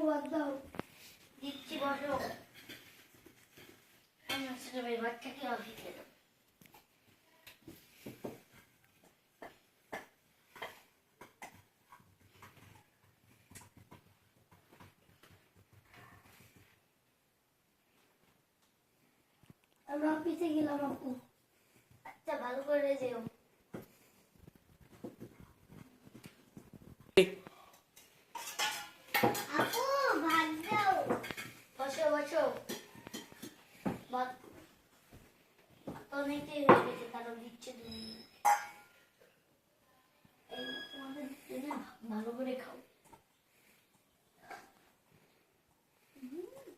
ভাত দাও। দিচ্ছি বসো। আমার ছেলে ভাই ভাতটা কি অফি খেলো? আমরা অফিসে গেলাম আপু। আচ্ছা ভালো করে যেও। আপু ভাত দাও। বসো বসো। ভাত অনেকটাই হয়ে গেছে, কারণ দিচ্ছে তুমি। এই তোমাদের জন্য ভালো করে খাও।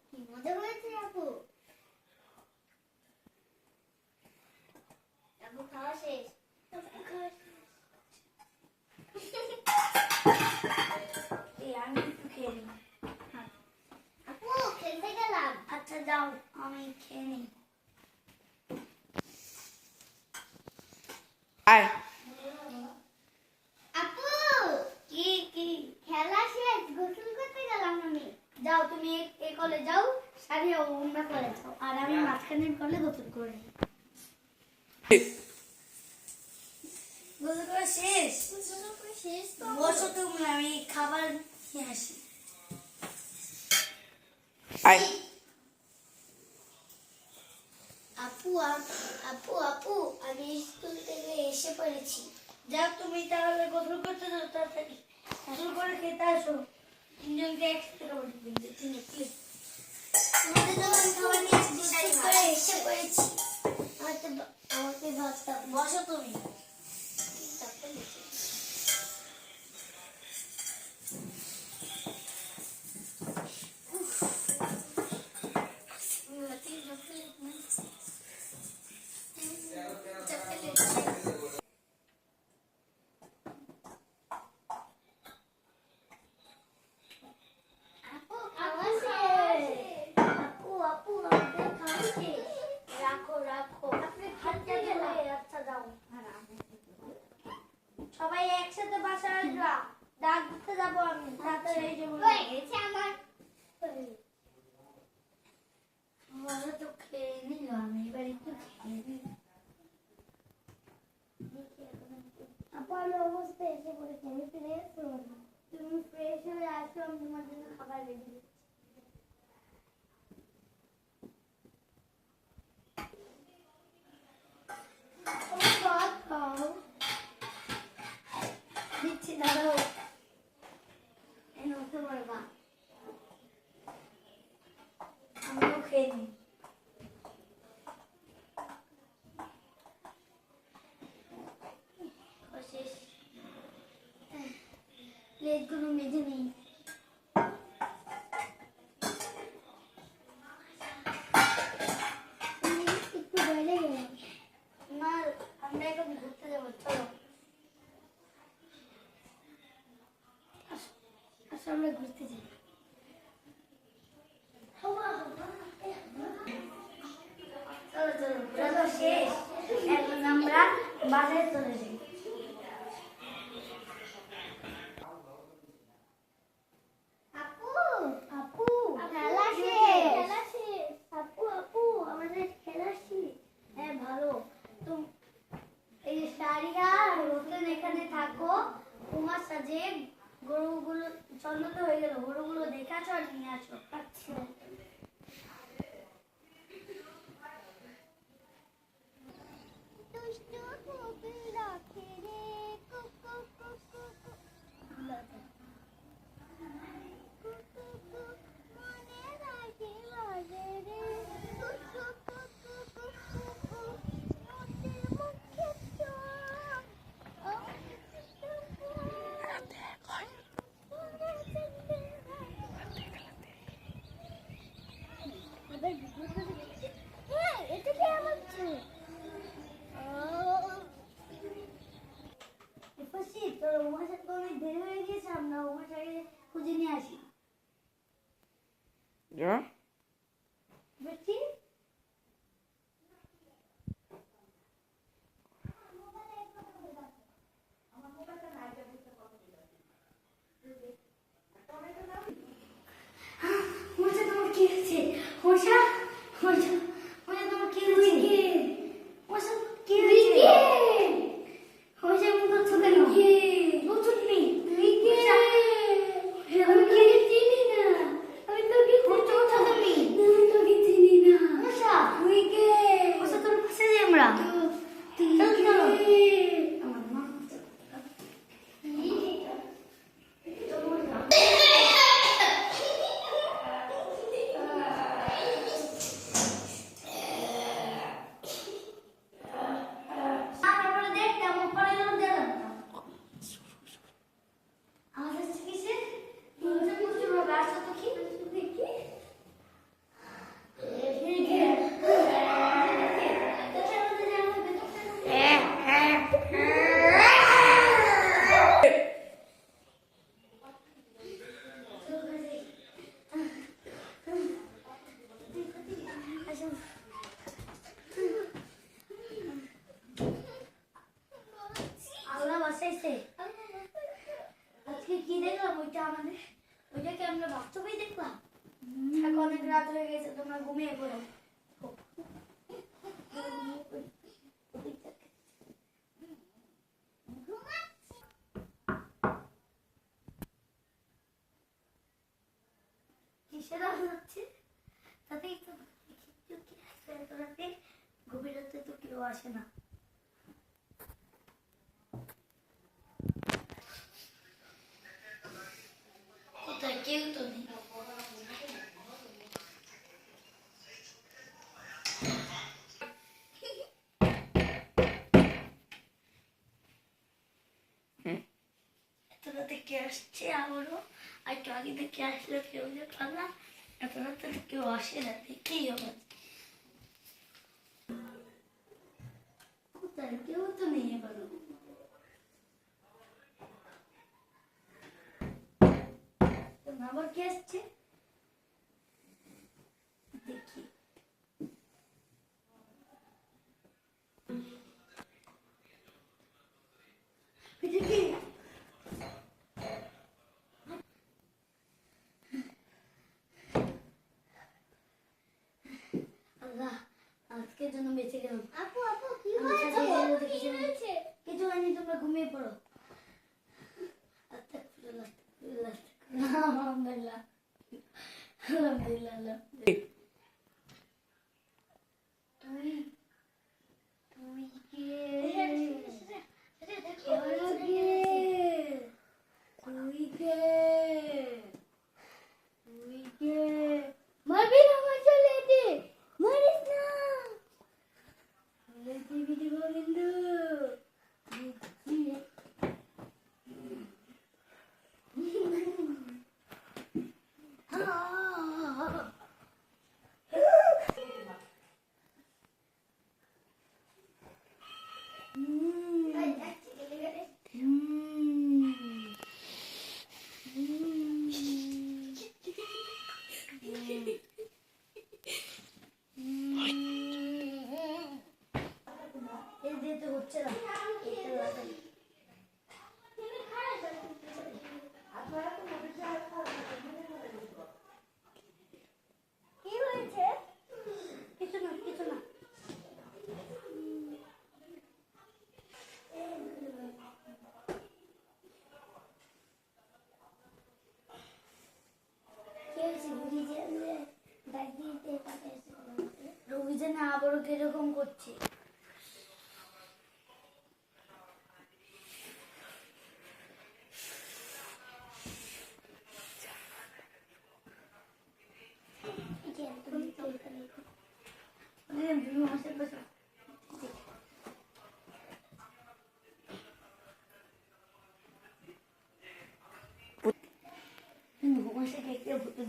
কি মজা হয়েছে আপু। আপু খাওয়া শেষ? আপু খাওয়া শেষ। আমি একটু খেয়ে নিই। আপু খেলতে গেলাম। আচ্ছা যাও, আমি খেয়ে নিই। আপু কি কি খেলা শেষ, গোসল করতে গেলাম আমি। যাও তুমি এই কলে যাও, সারি অন্য কলে যাও, আর আমি মাঝখানের কলে গোসল করে নিই। গোসল করা শেষ? বসো তুমি, আমি খাবার নিয়ে আসি। আপু আপু আপু আমি স্কুল থেকে এসে পড়েছি। যাও তুমি তাহলে গোসল করতে যাও, তাড়াতাড়ি গোসল করে খেতে আসো। তিনজনকে একসাথে খাবার দিবেন, তিনজন প্লিজ। তোমাদের জন্য আমি খাবার নিয়ে আসছি, স্কুল করে এসে পড়েছি। আমাকে ভাতটা বসো তুমি। সবাই একসাথে বাসায় আসবা, ডাক দিতে যাবো আমি। তাড়াতাড়ি আমার তো খেয়ে নিলাম, এবার একটু খেয়ে নিই। আপু আমি অবস্থা এসে পড়েছি, আমি ফ্রেশ হলাম। তুমি ফ্রেশ হয়ে আসো, আমি তোমার জন্য খাবার রেডি দিচ্ছি। ভাত খাও। দিচ্ছি দাঁড়াও। নতুন পারবা, আমিও খেয়ে নিই। প্লেটগুলো মেজে নিই। একটু বাইরে গেলাম না, আমরা এখন ঘুরতে যাবো, চলো। আসো আমরা ঘুরতে যাই। চলো চলো, ঘোরা তো শেষ, এখন আমরা বাজারে চলে যাই। আপু আপু খেলা শেষ। আপু আপু আমাদের খেলা শেষ। হ্যাঁ ভালো। তুমি এই সারিয়া রোশন এখানে থাকো, তোমার সাজে গরুগুলো সন্ধ্যা তো হয়ে গেল, গরুগুলো দেখাছো আর নিয়ে আসো। আচ্ছা এটা কি আমার তোর ওমার সাথে অনেক দেরি হয়ে গিয়েছে, আমরা ওমার সাথে খুঁজে নিয়ে আসি। বুঝছি মশা মশা মশা তোমার কি হয়েছে? মশা কি হয়েছে? মশা মুখ করছো কেন? বলছুন নি আমি কি চিনি না, আমি তোকে করছো তুমি, আমি তোকে চিনি না। মশা মশা তোর পাশে যাই আমরা। চল চলো আমার মা আল্লাহ বাঁচাইছে। আজকে কি দেখলাম ওইটা আমাদের, ওইটাকে আমরা বাস্তবেই দেখলাম। এখন অনেক রাত হয়ে গেছে, তোমরা ঘুমিয়ে পড়ো। কিসের আওয়াজ হচ্ছে? তাতেই তো রাতে গভীর রাতে তো কেউ আসে না। কোথায় কেউ তো নেই। এত রাতে কে আসছে আবারও? আর একটু আগে থেকে আসলে কেউ যে পারলাম, এত রাতে কেউ আসে না, দেখেই হবে। কোথায় কেউ তো নেই এবারও। আবার কে আসছে দেখি। আল্লাহ আজকের জন্য বেঁচে গেলাম। আপু আপু কি হয়েছে? কিছু হয়নি, তোমরা ঘুমিয়ে পড়ো। আলহামদুলিল্লাহ আলহামদুলিল্লাহ। তুই তুই কে? তুই কে? তুই কে? মারবি না আমার ছেলেকে, মারিস না। টিভি দিব কিন্তু হচ্ছে না। কি হয়েছে? কিছু না কিছু না। রবিজানে আবারও কিরকম করছে?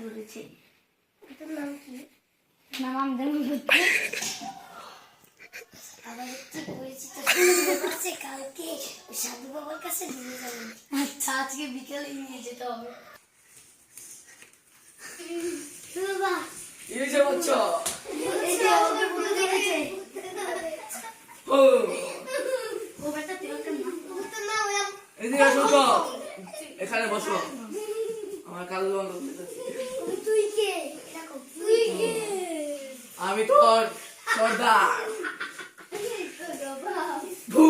ধরেছে নাম কি? নাম আমদানি হচ্ছে। আবার হচ্ছে বলছি কালকে সাধু বাবার কাছে নিয়ে যাবেন। আচ্ছা আজকে বিকেলে নিয়ে যেতে হবে। বাবা এই যে বাচ্চা এই যে ওকে বলে দেখেছে। ও ও বেটা তুই ওকে না এদিকে আসো তো, এখানে বসো। আমার কাল বন্ধ তুই কে? দেখো তুই কে? আমি তোর সর্দার ভু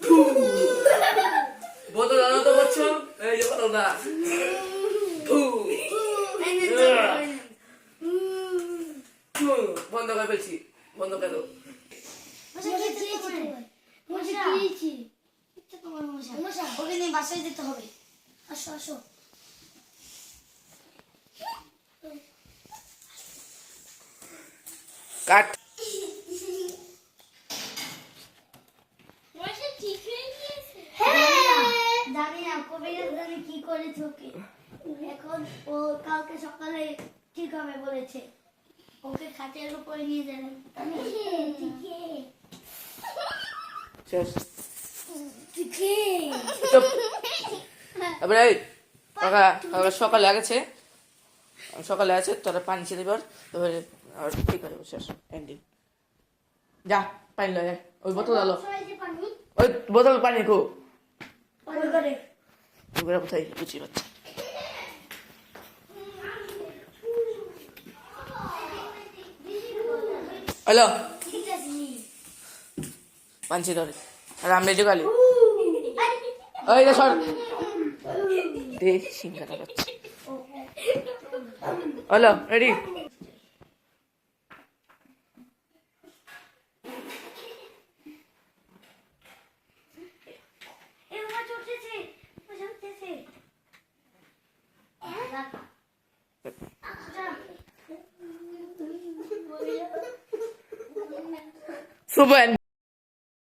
ভু বোতল আনো তো বচ্চ এই যে বোতলটা ভু ভু বন্ধ করে ফেলছি বন্ধ করে দাও ওকে নিয়ে বাসায় যেতে হবে আসো আসো কাট জানি না কবিরাজ জানি কি করেছে ওকে এখন ও কালকে সকালে ঠিক হবে বলেছে ওকে খাটের উপরে নিয়ে যাবেন শেষ চুপ এবারে এই সকালে আগেছে সকালে আছে তোরা পানি ছেড়ে দিবার তারপরে আর ঠিক আছে শেষ এন্ডিং যা পানি লয় আয়। ওই বোতল আলো ওই বোতল পানি খো ওগুলো কোথায় বুঝি পাচ্ছি হ্যালো পাঞ্চি ধরে আর আমি ঢুকালি ওই যে সর দেখ সিংহাটা পাচ্ছি হ্যালো রেডি সুপেন